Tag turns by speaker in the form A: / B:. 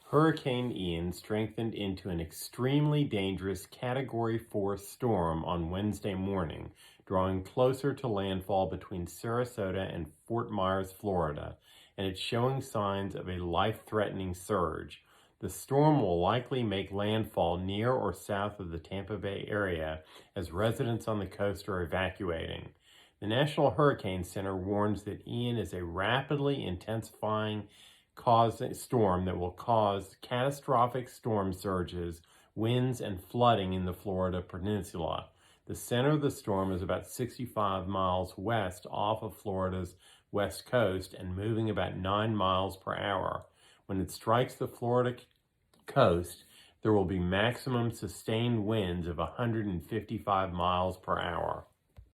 A: Hurricane Ian strengthened into an extremely dangerous Category 4 storm on Wednesday morning, drawing closer to landfall between Sarasota and Fort Myers, Florida, and it's showing signs of a life-threatening surge. The storm will likely make landfall near or south of the Tampa Bay area as residents on the coast are evacuating. The National Hurricane Center warns that Ian is a rapidly intensifying storm that will cause catastrophic storm surges, winds, and flooding in the Florida Peninsula. The center of the storm is about 65 miles west off of Florida's west coast and moving about 9 miles per hour. When it strikes the Florida coast, there will be maximum sustained winds of 155 miles per hour.